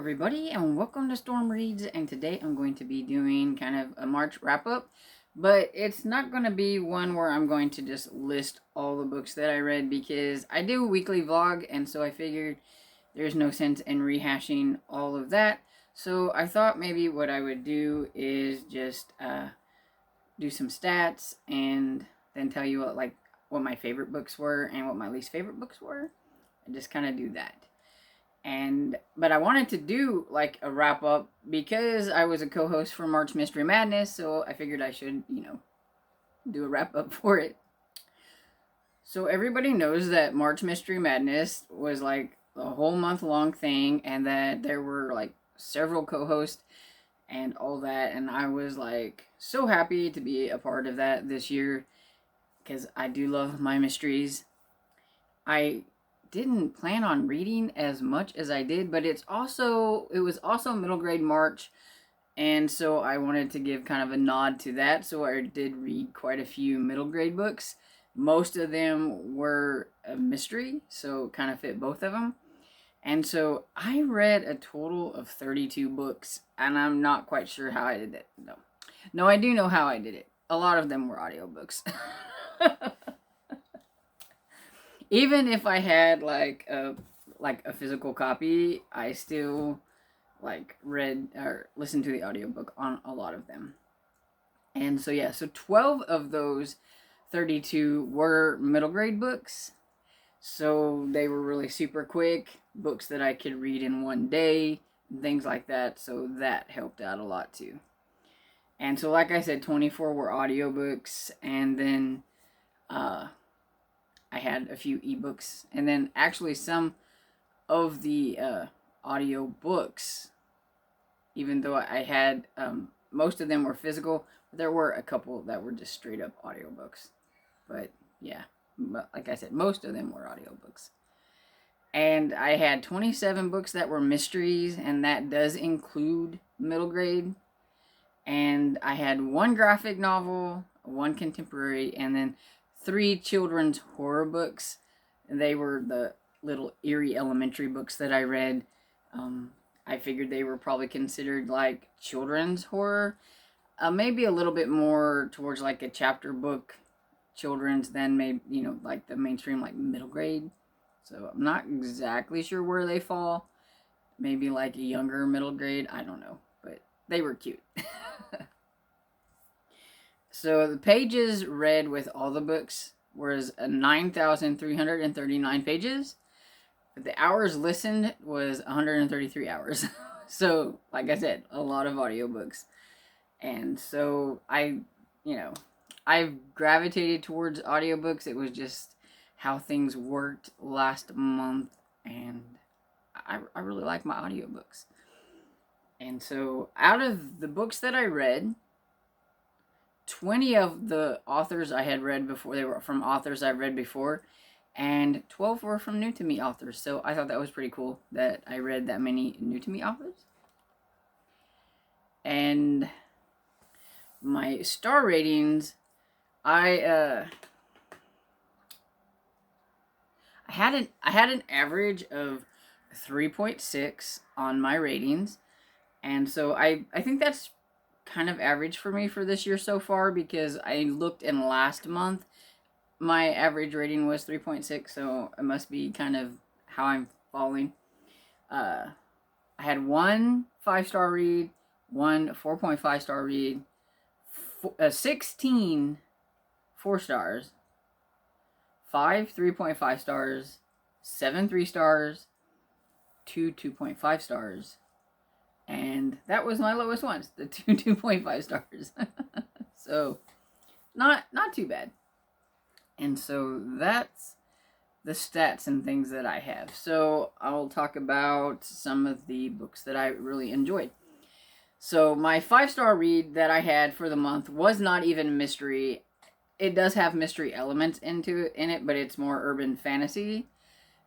everybody, and welcome to Storm Reads. And today I'm going to be doing kind of a March wrap-up, but it's not going to be one where I'm going to just list all the books that I read, because I do a weekly vlog, and so I figured there's no sense in rehashing all of that. So I thought maybe what I would do is just do some stats and then tell you what my favorite books were and what my least favorite books were, and just kind of do that. But I wanted to do like a wrap up because I was a co-host for March Mystery Madness, so I figured I should, do a wrap up for it. So everybody knows that March Mystery Madness was like a whole month long thing, and that there were like several co-hosts and all that, and I was like so happy to be a part of that this year because I do love my mysteries. I didn't plan on reading as much as I did, but it was also middle grade March, and so I wanted to give kind of a nod to that. So I did read quite a few middle grade books. Most of them were a mystery, so kind of fit both of them. And so I read a total of 32 books, and I'm not quite sure how I did it. No, I do know how I did it. A lot of them were audiobooks. Even if I had like a physical copy, I still read or listened to the audiobook on a lot of them. And so 12 of those 32 were middle grade books. So they were really super quick, books that I could read in one day, things like that. So that helped out a lot too. And so like I said, 24 were audiobooks, and then I had a few ebooks, and then actually some of the audio books, even though I had most of them were physical, there were a couple that were just straight up audiobooks. But yeah, like I said, most of them were audiobooks. And I had 27 books that were mysteries, and that does include middle grade. And I had one graphic novel, one contemporary, and then 3 children's horror books. They were the little eerie elementary books that I read. I figured they were probably considered like children's horror. Maybe a little bit more towards like a chapter book children's than maybe, like the mainstream like middle grade. So I'm not exactly sure where they fall. Maybe like a younger middle grade. I don't know. But they were cute. So the pages read with all the books was 9,339 pages. But the hours listened was 133 hours. So, like I said, a lot of audiobooks. And so I've gravitated towards audiobooks. It was just how things worked last month, and I really like my audiobooks. And so out of the books that I read, 20 of the authors I had read before, they were from authors I've read before, and 12 were from new to me authors. So I thought that was pretty cool that I read that many new to me authors. And my star ratings, I had an average of 3.6 on my ratings, and so I think that's kind of average for me for this year so far, because I looked in last month, my average rating was 3.6, so it must be kind of how I'm falling. I had 1 5-star read, 1 4.5-star read, 16 4 stars, 5 3.5 stars, 7 3 stars, 2 2.5 stars, and that was my lowest ones, the 2 2.5 stars. So not too bad. And so that's the stats and things that I have. So I'll talk about some of the books that I really enjoyed. So my 5-star read that I had for the month was not even mystery. It does have mystery elements in it, but it's more urban fantasy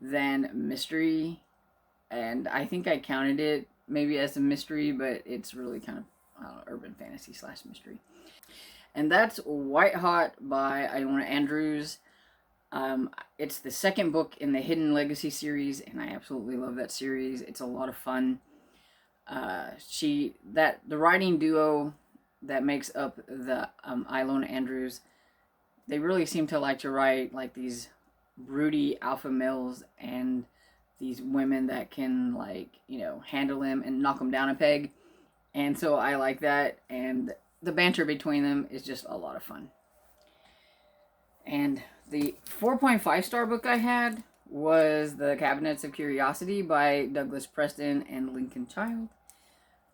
than mystery. And I think I counted it maybe as a mystery, but it's really kind of urban fantasy / mystery. And that's White Hot by Iona Andrews. It's the second book in the Hidden Legacy series, and I absolutely love that series. It's a lot of fun. The writing duo that makes up the Ilona Andrews, they really seem to like to write like these broody alpha males and these women that can, like, handle him and knock him down a peg. And so I like that, and the banter between them is just a lot of fun. And the 4.5 star book I had was The Cabinets of Curiosity by Douglas Preston and Lincoln Child.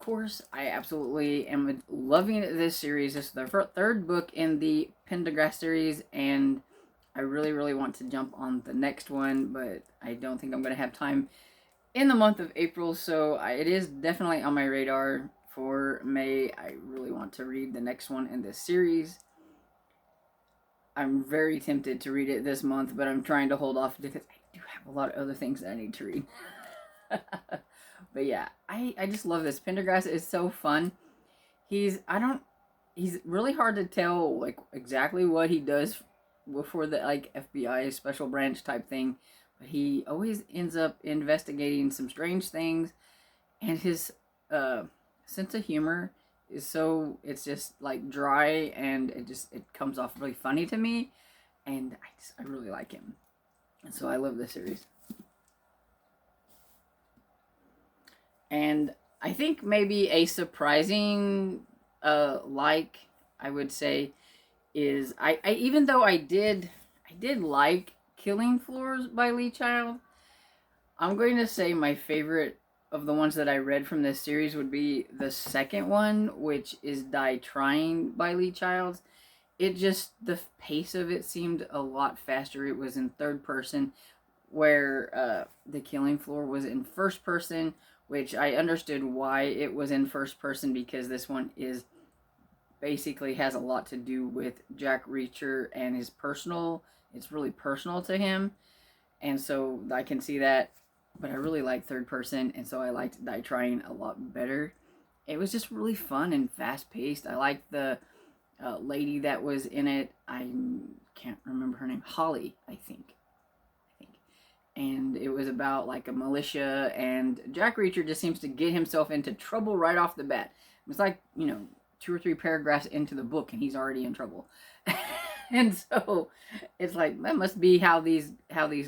Of course, I absolutely am loving this series. This is the third book in the Pendergrass series, and I really, really want to jump on the next one, but I don't think I'm going to have time in the month of April, so it is definitely on my radar for May. I really want to read the next one in this series. I'm very tempted to read it this month, but I'm trying to hold off because I do have a lot of other things that I need to read. But yeah, I just love this. Pendergrass is so fun. He's really hard to tell, like, exactly what he does for the, like, FBI special branch type thing, but he always ends up investigating some strange things, and his sense of humor is it's just like dry, and it comes off really funny to me, and I really like him, and so I love this series. And I think maybe a surprising I would say, is I even though I did like Killing Floors by Lee Child, I'm going to say my favorite of the ones that I read from this series would be the second one, which is Die Trying by Lee Child. The pace of it seemed a lot faster. It was in third person, where the Killing Floor was in first person, which I understood why it was in first person, because this one basically has a lot to do with Jack Reacher and his it's really personal to him, and so I can see that. But I really like third person, and so I liked Die Trying a lot better. It was just really fun and fast paced. I liked the lady that was in it. I can't remember her name. Holly, I think. And it was about like a militia, and Jack Reacher just seems to get himself into trouble right off the bat. It's like, 2 or 3 paragraphs into the book and he's already in trouble. And so it's like, that must be how these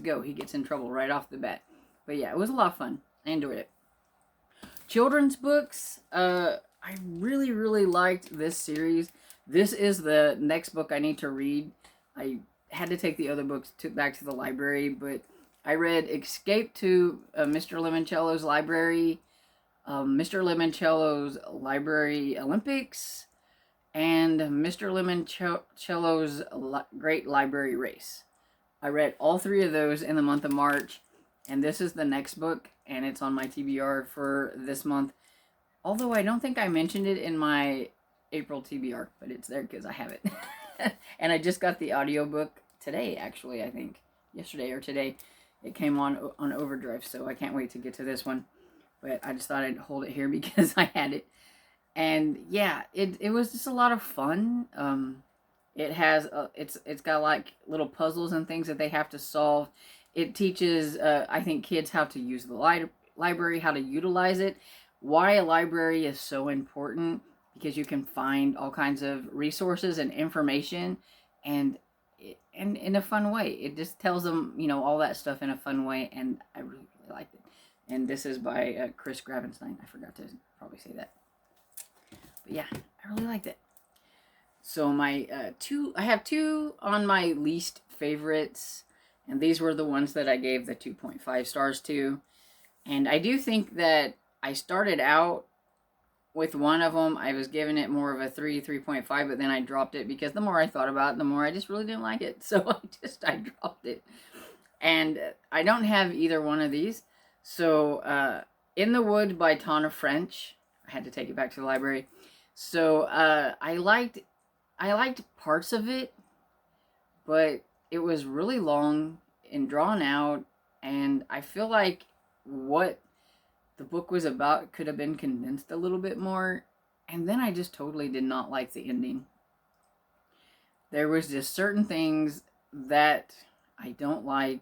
go. He gets in trouble right off the bat. But yeah, it was a lot of fun. I enjoyed it. Children's books, I really, really liked this series. This is the next book I need to read. I had to take the other books back to the library, but I read Escape to Mr. Limoncello's Library, Mr. Limoncello's Library Olympics, and Mr. Limoncello's Great Library Race. I read all 3 of those in the month of March, and this is the next book, and it's on my TBR for this month. Although I don't think I mentioned it in my April TBR, but it's there because I have it. And I just got the audiobook today, actually, I think. Yesterday or today. It came on Overdrive, so I can't wait to get to this one. But I just thought I'd hold it here because I had it. And yeah, it was just a lot of fun. It has it's got like little puzzles and things that they have to solve. It teaches I think kids how to use the library, how to utilize it, why a library is so important, because you can find all kinds of resources and information, and in a fun way. It just tells them, all that stuff in a fun way, and I really, really liked it. And this is by Chris Gravenstein. I forgot to probably say that. But yeah, I really liked it. So I have 2 on my least favorites, and these were the ones that I gave the 2.5 stars to. And I do think that I started out with one of them, I was giving it more of a 3.5, but then I dropped it because the more I thought about it, the more I just really didn't like it. So I dropped it. And I don't have either one of these. So In the Wood by Tana French. I had to take it back to the library. So I liked parts of it, but it was really long and drawn out, and I feel like what the book was about could have been condensed a little bit more. And then I just totally did not like the ending. There was just certain things that I don't like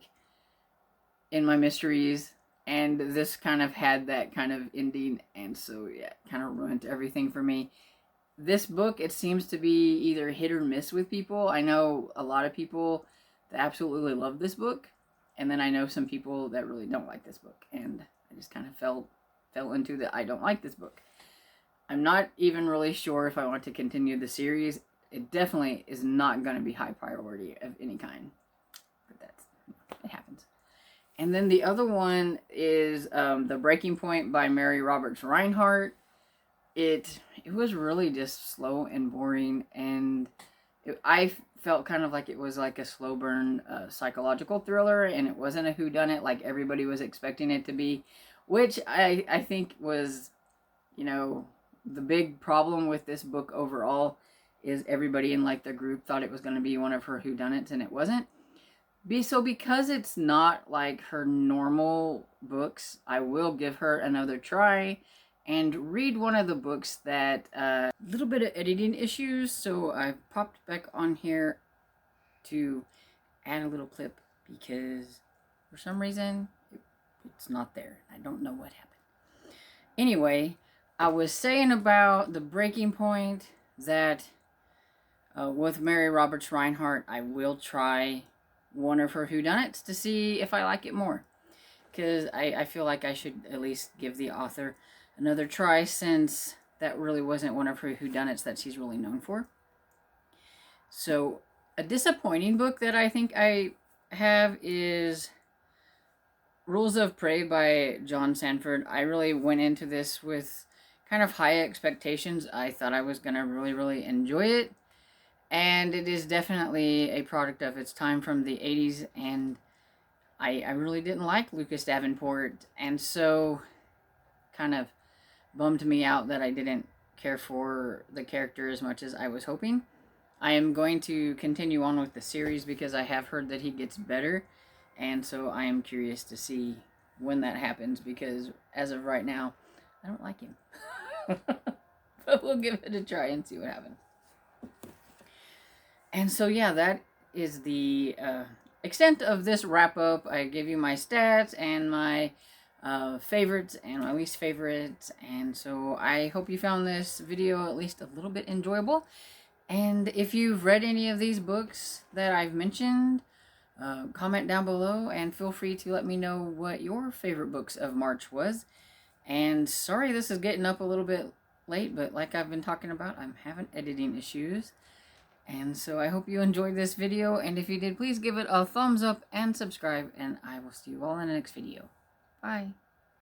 in my mysteries, and this kind of had that kind of ending, and so yeah, it kind of ruined everything for me. This book, it seems to be either hit or miss with people. I know a lot of people that absolutely love this book, and then I know some people that really don't like this book, and I just kind of fell into the I don't like this book. I'm not even really sure if I want to continue the series. It definitely is not going to be high priority of any kind, but it happens. And then the other one is The Breaking Point by Mary Roberts Reinhardt. It was really just slow and boring, and I felt kind of like it was like a slow burn psychological thriller, and it wasn't a whodunit like everybody was expecting it to be, which I think was, you know, the big problem with this book overall is everybody in like the group thought it was going to be one of her whodunits, and it wasn't. So because it's not like her normal books, I will give her another try and read one of the books that a little bit of editing issues, so I've popped back on here to add a little clip because for some reason it's not there. I don't know what happened. Anyway, I was saying about The Breaking Point that with Mary Roberts Reinhardt, I will try one of her whodunits to see if I like it more, because I feel like I should at least give the author another try, since that really wasn't one of her whodunits that she's really known for. So a disappointing book that I think I have is Rules of Prey by John Sanford. I really went into this with kind of high expectations. I thought I was going to really enjoy it. And it is definitely a product of its time from the 80s, and I really didn't like Lucas Davenport, and so kind of bummed me out that I didn't care for the character as much as I was hoping. I am going to continue on with the series because I have heard that he gets better, and so I am curious to see when that happens, because as of right now, I don't like him. But we'll give it a try and see what happens. And so yeah, that is the extent of this wrap-up. I give you my stats and my favorites and my least favorites, and so I hope you found this video at least a little bit enjoyable. And if you've read any of these books that I've mentioned, comment down below and feel free to let me know what your favorite books of March was. And sorry this is getting up a little bit late, but like I've been talking about, I'm having editing issues. And so I hope you enjoyed this video, and if you did, please give it a thumbs up and subscribe, and I will see you all in the next video. Bye.